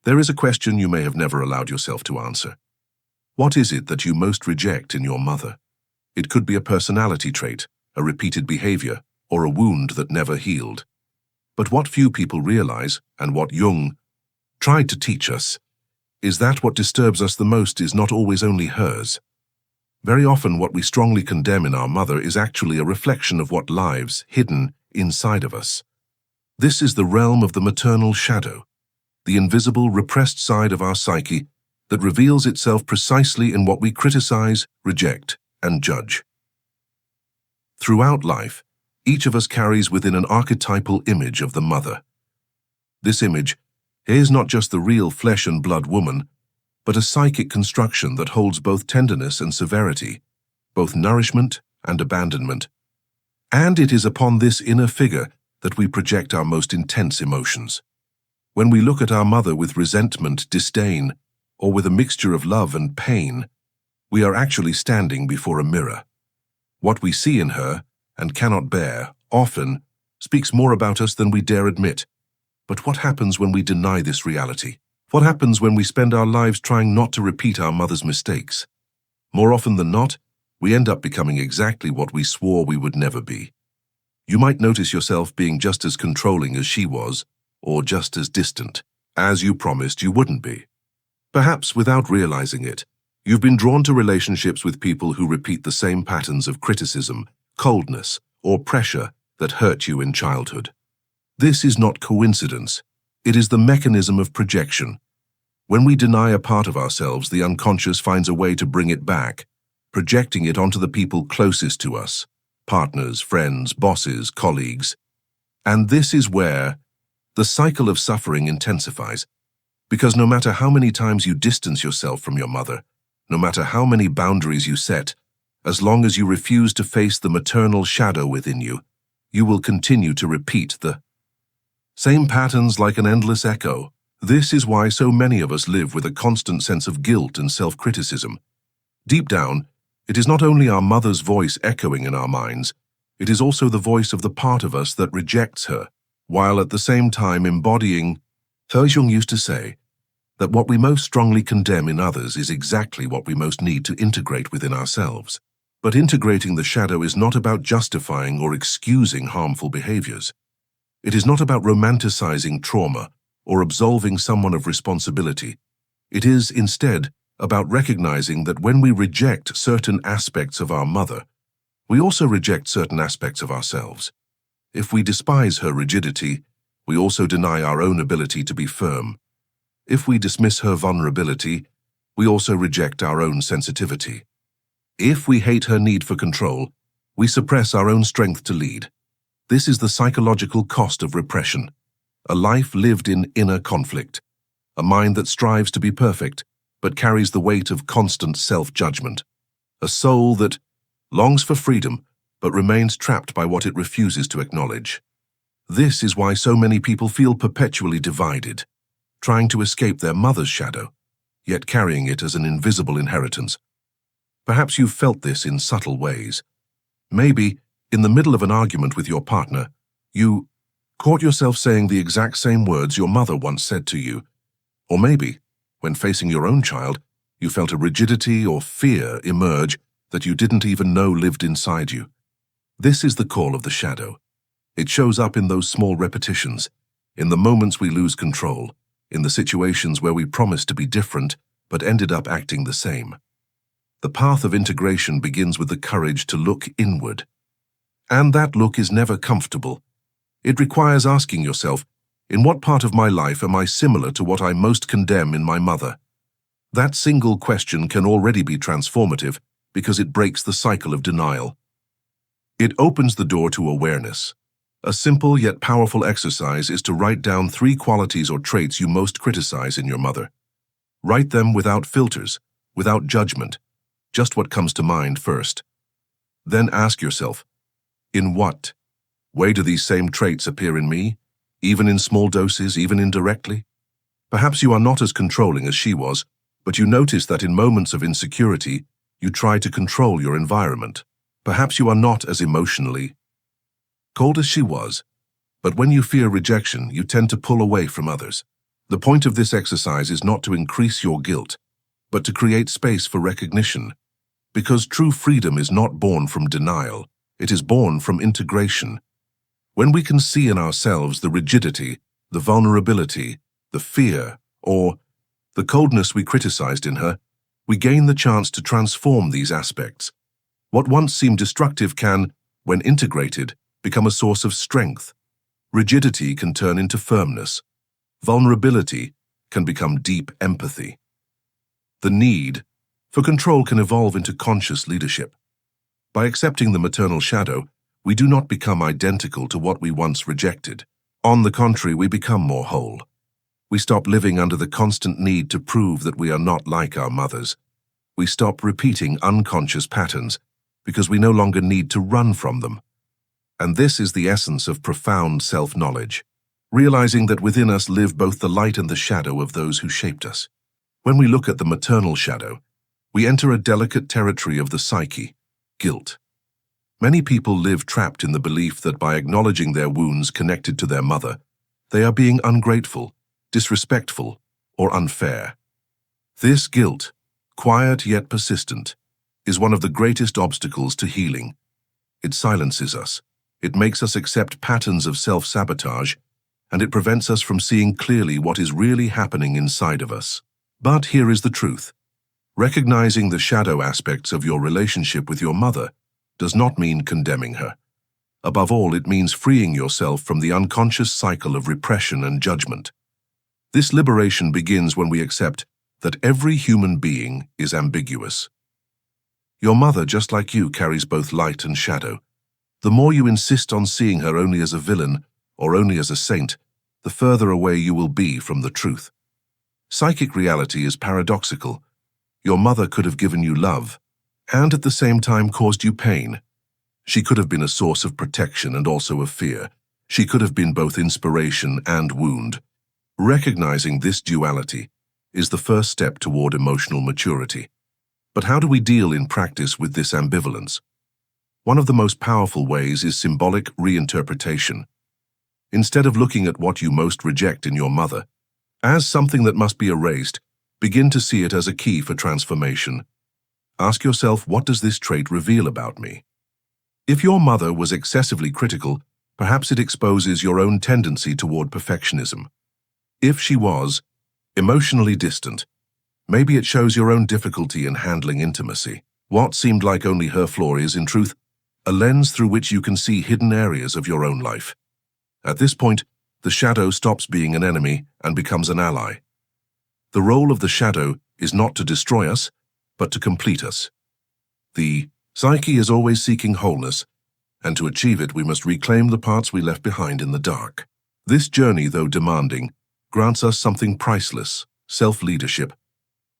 There is a question you may have never allowed yourself to answer. What is it that you most reject in your mother? It could be a personality trait, a repeated behavior, or a wound that never healed. But what few people realize, and what Jung tried to teach us, is that what disturbs us the most is not always only hers. Very often what we strongly condemn in our mother is actually a reflection of what lives hidden inside of us. This is the realm of the maternal shadow, the invisible, repressed side of our psyche that reveals itself precisely in what we criticize, reject, and judge. Throughout life, each of us carries within an archetypal image of the mother. This image is not just the real flesh and blood woman, but a psychic construction that holds both tenderness and severity, both nourishment and abandonment. And it is upon this inner figure that we project our most intense emotions. When we look at our mother with resentment, disdain, or with a mixture of love and pain, we are actually standing before a mirror. What we see in her, and cannot bear, often speaks more about us than we dare admit. But what happens when we deny this reality? What happens when we spend our lives trying not to repeat our mother's mistakes? More often than not, we end up becoming exactly what we swore we would never be. You might notice yourself being just as controlling as she was, or just as distant, as you promised you wouldn't be. Perhaps without realizing it, you've been drawn to relationships with people who repeat the same patterns of criticism, coldness, or pressure that hurt you in childhood. This is not coincidence. It is the mechanism of projection. When we deny a part of ourselves, the unconscious finds a way to bring it back, projecting it onto the people closest to us, partners, friends, bosses, colleagues. And this is where the cycle of suffering intensifies, because no matter how many times you distance yourself from your mother, no matter how many boundaries you set, as long as you refuse to face the maternal shadow within you, you will continue to repeat the same patterns like an endless echo. This is why so many of us live with a constant sense of guilt and self-criticism. Deep down, it is not only our mother's voice echoing in our minds, it is also the voice of the part of us that rejects her, while at the same time embodying. Carl Jung used to say that what we most strongly condemn in others is exactly what we most need to integrate within ourselves. But integrating the shadow is not about justifying or excusing harmful behaviors. It is not about romanticizing trauma or absolving someone of responsibility. It is, instead, about recognizing that when we reject certain aspects of our mother, we also reject certain aspects of ourselves. If we despise her rigidity, we also deny our own ability to be firm. If we dismiss her vulnerability, we also reject our own sensitivity. If we hate her need for control, we suppress our own strength to lead. This is the psychological cost of repression, a life lived in inner conflict, a mind that strives to be perfect but carries the weight of constant self-judgment, a soul that longs for freedom but remains trapped by what it refuses to acknowledge. This is why so many people feel perpetually divided, trying to escape their mother's shadow, yet carrying it as an invisible inheritance. Perhaps you've felt this in subtle ways. Maybe, in the middle of an argument with your partner, you caught yourself saying the exact same words your mother once said to you. Or maybe, when facing your own child, you felt a rigidity or fear emerge that you didn't even know lived inside you. This is the call of the shadow. It shows up in those small repetitions, in the moments we lose control, in the situations where we promised to be different but ended up acting the same. The path of integration begins with the courage to look inward. And that look is never comfortable. It requires asking yourself, in what part of my life am I similar to what I most condemn in my mother? That single question can already be transformative because it breaks the cycle of denial. It opens the door to awareness. A simple yet powerful exercise is to write down 3 qualities or traits you most criticize in your mother. Write them without filters, without judgment, just what comes to mind first. Then ask yourself, in what way do these same traits appear in me, even in small doses, even indirectly? Perhaps you are not as controlling as she was, but you notice that in moments of insecurity, you try to control your environment. Perhaps you are not as emotionally cold as she was, but when you fear rejection, you tend to pull away from others. The point of this exercise is not to increase your guilt, but to create space for recognition, because true freedom is not born from denial, it is born from integration. When we can see in ourselves the rigidity, the vulnerability, the fear, or the coldness we criticized in her, we gain the chance to transform these aspects. What once seemed destructive can, when integrated, become a source of strength. Rigidity can turn into firmness. Vulnerability can become deep empathy. The need for control can evolve into conscious leadership. By accepting the maternal shadow, we do not become identical to what we once rejected. On the contrary, we become more whole. We stop living under the constant need to prove that we are not like our mothers. We stop repeating unconscious patterns because we no longer need to run from them. And this is the essence of profound self-knowledge, realizing that within us live both the light and the shadow of those who shaped us. When we look at the maternal shadow, we enter a delicate territory of the psyche, guilt. Many people live trapped in the belief that by acknowledging their wounds connected to their mother, they are being ungrateful, disrespectful, or unfair. This guilt, quiet yet persistent, is one of the greatest obstacles to healing. It silences us, it makes us accept patterns of self-sabotage, and it prevents us from seeing clearly what is really happening inside of us. But here is the truth. Recognizing the shadow aspects of your relationship with your mother does not mean condemning her. Above all, it means freeing yourself from the unconscious cycle of repression and judgment. This liberation begins when we accept that every human being is ambiguous. Your mother, just like you, carries both light and shadow. The more you insist on seeing her only as a villain or only as a saint, the further away you will be from the truth. Psychic reality is paradoxical. Your mother could have given you love, and at the same time caused you pain. She could have been a source of protection and also of fear. She could have been both inspiration and wound. Recognizing this duality is the first step toward emotional maturity. But how do we deal in practice with this ambivalence? One of the most powerful ways is symbolic reinterpretation. Instead of looking at what you most reject in your mother as something that must be erased, begin to see it as a key for transformation. Ask yourself, what does this trait reveal about me? If your mother was excessively critical, perhaps it exposes your own tendency toward perfectionism. If she was emotionally distant, maybe it shows your own difficulty in handling intimacy. What seemed like only her flaw is, in truth, a lens through which you can see hidden areas of your own life. At this point, the shadow stops being an enemy and becomes an ally. The role of the shadow is not to destroy us, but to complete us. The psyche is always seeking wholeness, and to achieve it we must reclaim the parts we left behind in the dark. This journey, though demanding, grants us something priceless, self-leadership.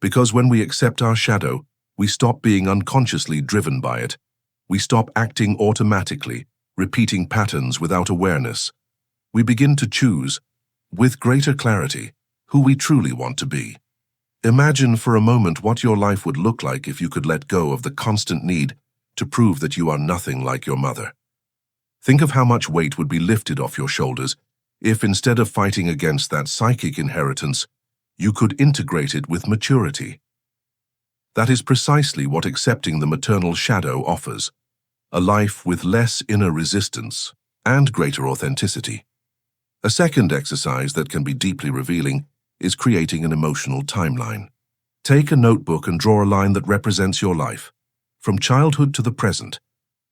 Because when we accept our shadow, we stop being unconsciously driven by it. We stop acting automatically, repeating patterns without awareness. We begin to choose, with greater clarity, who we truly want to be. Imagine for a moment what your life would look like if you could let go of the constant need to prove that you are nothing like your mother. Think of how much weight would be lifted off your shoulders if, instead of fighting against that psychic inheritance, you could integrate it with maturity. That is precisely what accepting the maternal shadow offers, a life with less inner resistance and greater authenticity. A second exercise that can be deeply revealing is creating an emotional timeline. Take a notebook and draw a line that represents your life, from childhood to the present.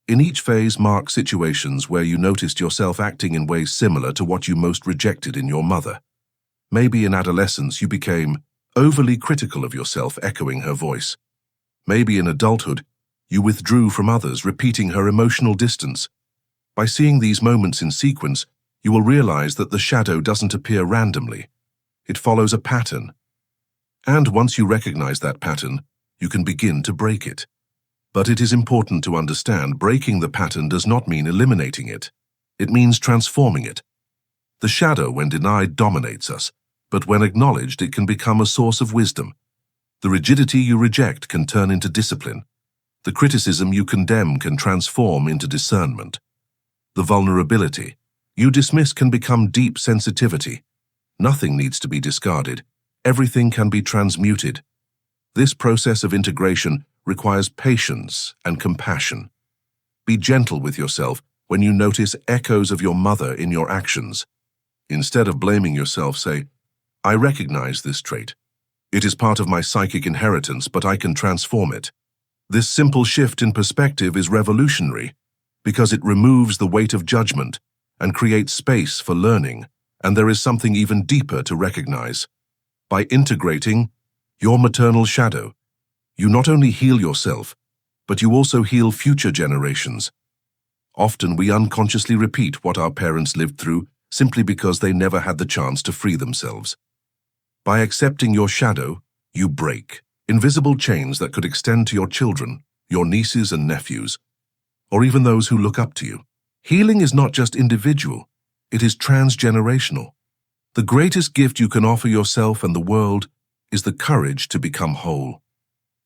In each phase, mark situations where you noticed yourself acting in ways similar to what you most rejected in your mother. Maybe in adolescence you became overly critical of yourself, echoing her voice. Maybe in adulthood you withdrew from others, repeating her emotional distance. By seeing these moments in sequence, you will realize that the shadow doesn't appear randomly. It follows a pattern. And once you recognize that pattern, you can begin to break it. But it is important to understand, breaking the pattern does not mean eliminating it. It means transforming it. The shadow, when denied, dominates us, but when acknowledged, it can become a source of wisdom. The rigidity you reject can turn into discipline. The criticism you condemn can transform into discernment. The vulnerability you dismiss can become deep sensitivity. Nothing needs to be discarded. Everything can be transmuted. This process of integration requires patience and compassion. Be gentle with yourself when you notice echoes of your mother in your actions. Instead of blaming yourself, say, "I recognize this trait. It is part of my psychic inheritance, but I can transform it." This simple shift in perspective is revolutionary because it removes the weight of judgment and creates space for learning, and there is something even deeper to recognize. By integrating your maternal shadow, you not only heal yourself, but you also heal future generations. Often we unconsciously repeat what our parents lived through simply because they never had the chance to free themselves. By accepting your shadow, you break invisible chains that could extend to your children, your nieces and nephews, or even those who look up to you. Healing is not just individual, it is transgenerational. The greatest gift you can offer yourself and the world is the courage to become whole.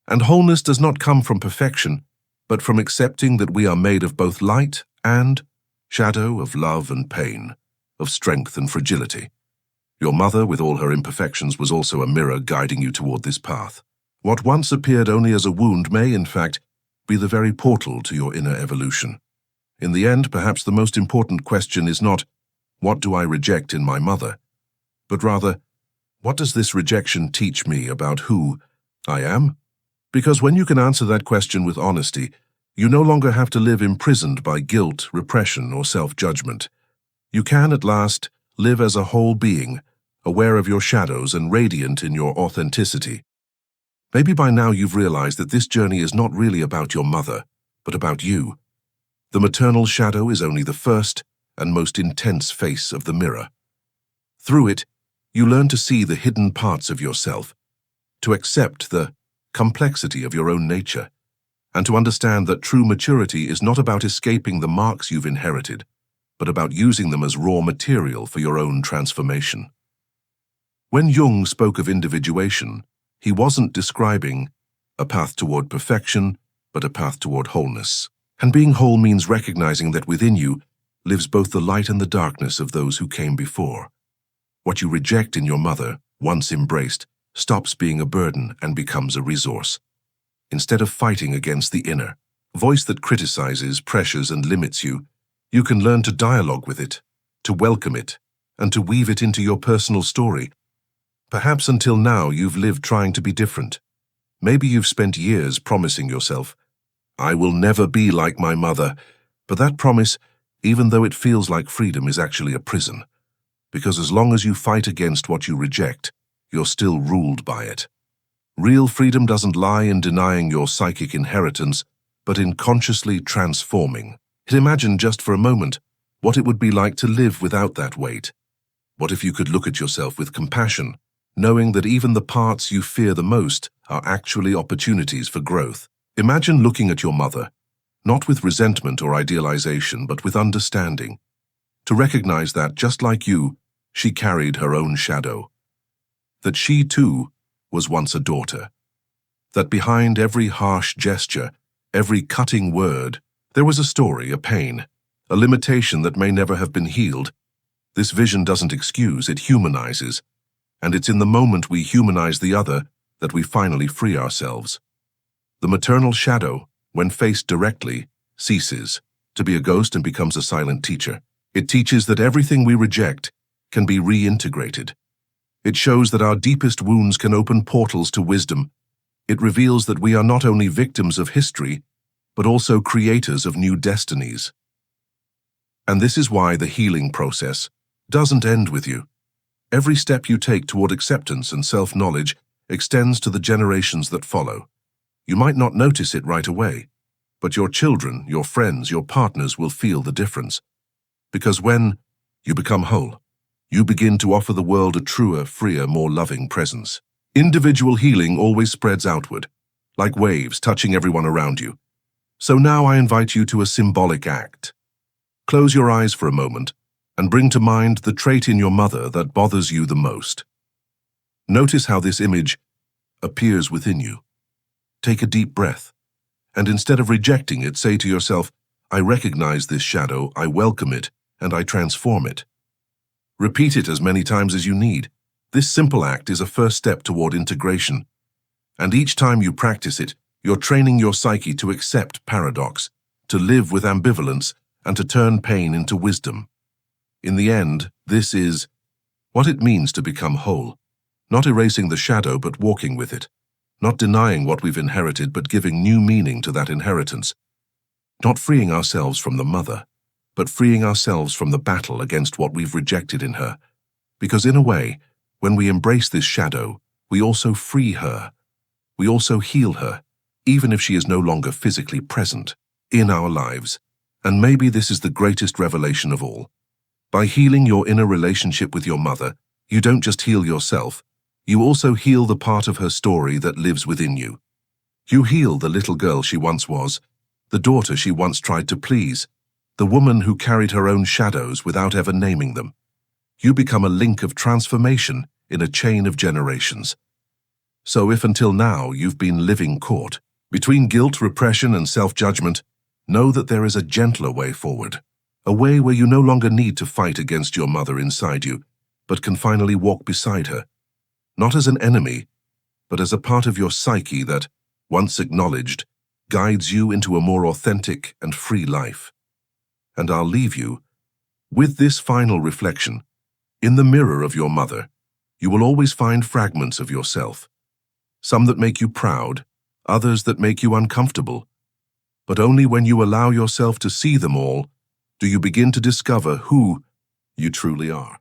And wholeness does not come from perfection, but from accepting that we are made of both light and shadow, of love and pain, of strength and fragility. Your mother, with all her imperfections, was also a mirror guiding you toward this path. What once appeared only as a wound may, in fact, be the very portal to your inner evolution. In the end, perhaps the most important question is not, "What do I reject in my mother?" but rather, "What does this rejection teach me about who I am?" Because when you can answer that question with honesty, you no longer have to live imprisoned by guilt, repression, or self-judgment. You can, at last, live as a whole being, aware of your shadows and radiant in your authenticity. Maybe by now you've realized that this journey is not really about your mother, but about you. The maternal shadow is only the first and most intense face of the mirror. Through it, you learn to see the hidden parts of yourself, to accept the complexity of your own nature, and to understand that true maturity is not about escaping the marks you've inherited, but about using them as raw material for your own transformation. When Jung spoke of individuation, he wasn't describing a path toward perfection, but a path toward wholeness. And being whole means recognizing that within you lives both the light and the darkness of those who came before. What you reject in your mother, once embraced, stops being a burden and becomes a resource. Instead of fighting against the inner voice that criticizes, pressures, and limits you, you can learn to dialogue with it, to welcome it, and to weave it into your personal story. Perhaps until now you've lived trying to be different. Maybe you've spent years promising yourself, "I will never be like my mother," but that promise, even though it feels like freedom, is actually a prison. Because as long as you fight against what you reject, you're still ruled by it. Real freedom doesn't lie in denying your psychic inheritance, but in consciously transforming. Imagine just for a moment what it would be like to live without that weight. What if you could look at yourself with compassion, knowing that even the parts you fear the most are actually opportunities for growth? Imagine looking at your mother, not with resentment or idealization, but with understanding. To recognize that, just like you, she carried her own shadow. That she, too, was once a daughter. That behind every harsh gesture, every cutting word, there was a story, a pain, a limitation that may never have been healed. This vision doesn't excuse, it humanizes. And it's in the moment we humanize the other that we finally free ourselves. The maternal shadow, when faced directly, ceases to be a ghost and becomes a silent teacher. It teaches that everything we reject can be reintegrated. It shows that our deepest wounds can open portals to wisdom. It reveals that we are not only victims of history, but also creators of new destinies. And this is why the healing process doesn't end with you. Every step you take toward acceptance and self-knowledge extends to the generations that follow. You might not notice it right away, but your children, your friends, your partners will feel the difference. Because when you become whole, you begin to offer the world a truer, freer, more loving presence. Individual healing always spreads outward, like waves touching everyone around you. So now I invite you to a symbolic act. Close your eyes for a moment and bring to mind the trait in your mother that bothers you the most. Notice how this image appears within you. Take a deep breath, and instead of rejecting it, say to yourself, "I recognize this shadow, I welcome it, and I transform it." Repeat it as many times as you need. This simple act is a first step toward integration. And each time you practice it, you're training your psyche to accept paradox, to live with ambivalence, and to turn pain into wisdom. In the end, this is what it means to become whole. Not erasing the shadow, but walking with it. Not denying what we've inherited, but giving new meaning to that inheritance. Not freeing ourselves from the mother, but freeing ourselves from the battle against what we've rejected in her. Because in a way, when we embrace this shadow, we also free her. We also heal her, even if she is no longer physically present in our lives. And maybe this is the greatest revelation of all. By healing your inner relationship with your mother, you don't just heal yourself, you also heal the part of her story that lives within you. You heal the little girl she once was, the daughter she once tried to please, the woman who carried her own shadows without ever naming them. You become a link of transformation in a chain of generations. So if until now you've been living caught between guilt, repression, and self-judgment, know that there is a gentler way forward. A way where you no longer need to fight against your mother inside you, but can finally walk beside her. Not as an enemy, but as a part of your psyche that, once acknowledged, guides you into a more authentic and free life. And I'll leave you with this final reflection. In the mirror of your mother, you will always find fragments of yourself. Some that make you proud, others that make you uncomfortable. But only when you allow yourself to see them all do you begin to discover who you truly are.